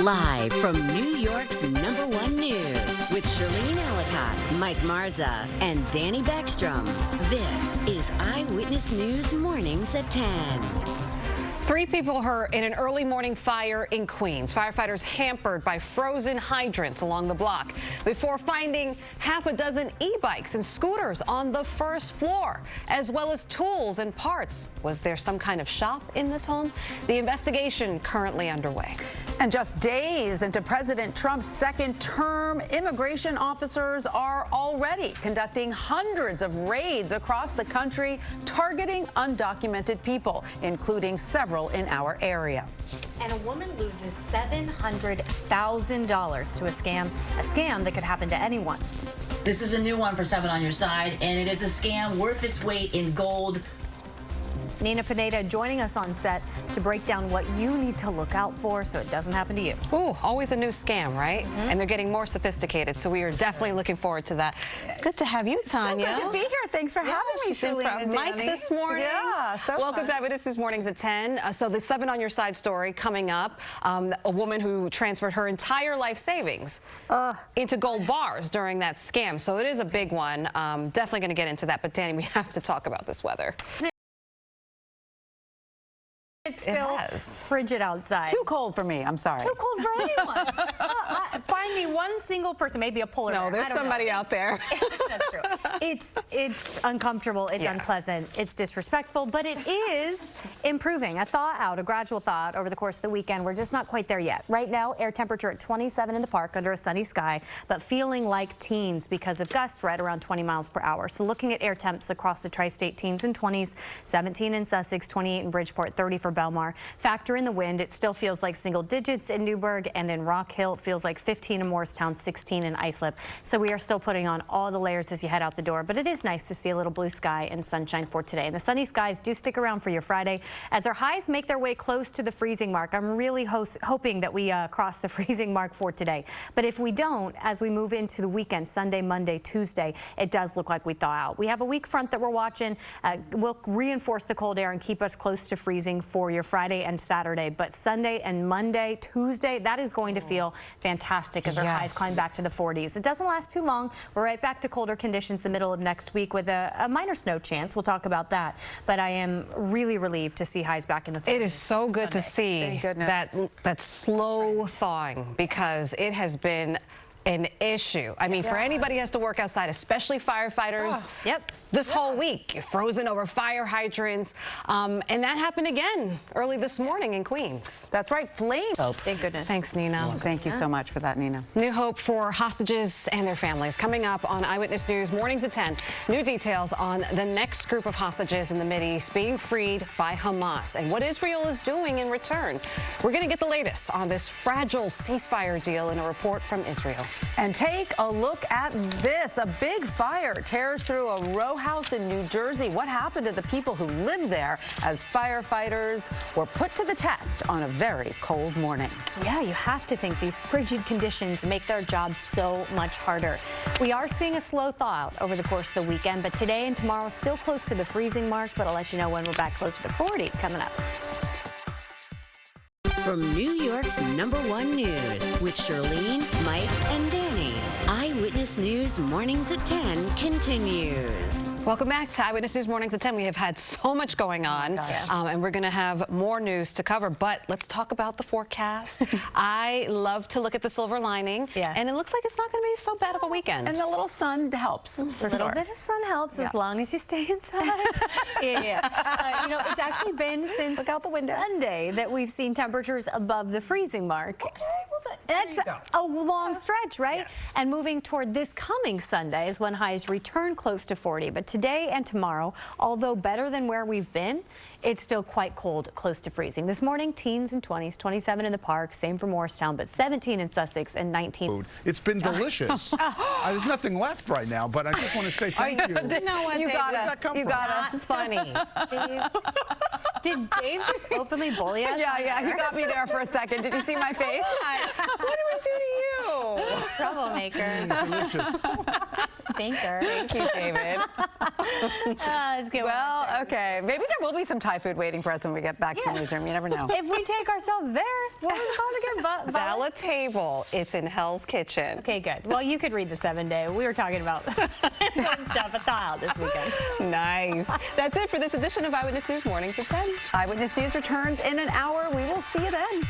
Live from New York's #1 news with Shirleen, Alicoot, Mike Marza, and Dani Backstroom. This is Eyewitness News Mornings at 10. 3 people hurt in an early morning fire in Queens. Firefighters hampered by frozen hydrants along the block before finding half a dozen e-bikes and scooters on the first floor, as well as tools and parts. Was there some kind of shop in this home? The investigation currently underway. And just days into President Trump's second term, immigration officers are already conducting hundreds of raids across the country, targeting undocumented people, including several in our area. And a woman loses $700,000 to a scam that could happen to anyone. This is a new one for 7 on Your Side, and it is a scam worth its weight in gold. Nina Pineda joining us on set to break down what you need to look out for so it doesn't happen to you. Ooh, always a new scam, right? And they're getting more sophisticated, so we are definitely looking forward to that. Good to have you, Tanya. So good to be here. Thanks for having me, Shirleen and Mike Dani. this morning. Yeah, so Welcome fun. to Eyewitness News Mornings at 10. So the 7 on Your Side story coming up. A woman who transferred her entire life savings into gold bars during that scam. So it is a big one. Definitely going to get into that. But Dani, we have to talk about this weather. It's still frigid outside. Too cold for me. I'm sorry. Too cold for anyone. Find me one single person, maybe a polar bear. No, there's somebody out there. That's true. It's uncomfortable. It's unpleasant. It's disrespectful, but it is improving. A gradual thaw out over the course of the weekend. We're just not quite there yet. Right now, air temperature at 27 in the park under a sunny sky, but feeling like teens because of gusts right around 20 miles per hour. So looking at air temps across the tri-state, teens and 20s, 17 in Sussex, 28 in Bridgeport, 30 for Belmar. Factor in the wind, it still feels like single digits in Newburgh, and in Rock Hill it feels like 15 in Morristown, 16 in Islip. So we are still putting on all the layers as you head out the door, but it is nice to see a little blue sky and sunshine for today. And the sunny skies do stick around for your Friday as our highs make their way close to the freezing mark. I'm really hoping that we cross the freezing mark for today. But if we don't, as we move into the weekend, Sunday, Monday, Tuesday, it does look like we thaw out. We have a weak front that we're watching. Will reinforce the cold air and keep us close to freezing for your Friday and Saturday, but Sunday and Monday, Tuesday, that is going to feel fantastic as our highs climb back to the 40s. It doesn't last too long. We're right back to colder conditions the middle of next week with a minor snow chance. We'll talk about that, but I am really relieved to see highs back in the 40s. It is so good to see that slow thawing, because it has been an issue. I mean, for anybody who has to work outside, especially firefighters, this whole week, frozen over fire hydrants. And that happened again early this morning in Queens. That's right, flame. Thank goodness. Thanks, Nina. Thank you so much for that, Nina. New hope for hostages and their families. Coming up on Eyewitness News Mornings at 10, new details on the next group of hostages in the Mideast being freed by Hamas and what Israel is doing in return. We're going to get the latest on this fragile ceasefire deal in a report from Israel. And take a look at this. A big fire tears through a row house in New Jersey. What happened to the people who lived there as firefighters were put to the test on a very cold morning? Yeah, you have to think these frigid conditions make their job so much harder. We are seeing a slow thaw out over the course of the weekend, but today and tomorrow still close to the freezing mark, but I'll let you know when we're back closer to 40 coming up. From New York's #1 news with Shirleen, Mike, and Dani. Eyewitness News Mornings at 10 continues. Welcome back to Eyewitness News Mornings at 10. We have had so much going on, and we're going to have more news to cover, but let's talk about the forecast. I love to look at the silver lining, and it looks like it's not going to be so bad of a weekend. And a little sun helps. A little bit of sun helps as long as you stay inside. You know, it's actually been since Sunday that we've seen temperatures above the freezing mark. Okay, well, that's a long stretch, right? And moving toward this coming Sunday is when highs return close to 40. But today and tomorrow, although better than where we've been, it's still quite cold, close to freezing. This morning, teens and 20s, 27 in the park, same for Morristown, but 17 in Sussex and 19. It's been delicious. There's nothing left right now, but I just want to say thank you. You know what, you Dave? got us. You got us. Not funny. Did Dave just openly bully us? Yeah, he got me there for a second. Did you see my face? What do we do to you? Troublemaker. Delicious. Stinker. Thank you, David. Let's get Well, okay. Maybe there will be some Thai food waiting for us when we get back to the newsroom. You never know. If we take ourselves there, what was it called again? Vala Table. It's in Hell's Kitchen. Okay, good. Well, you could read the 7-day. We were talking about stuff at Thaw Out this weekend. Nice. That's it for this edition of Eyewitness News Mornings at 10. Eyewitness News returns in an hour. We will see you then.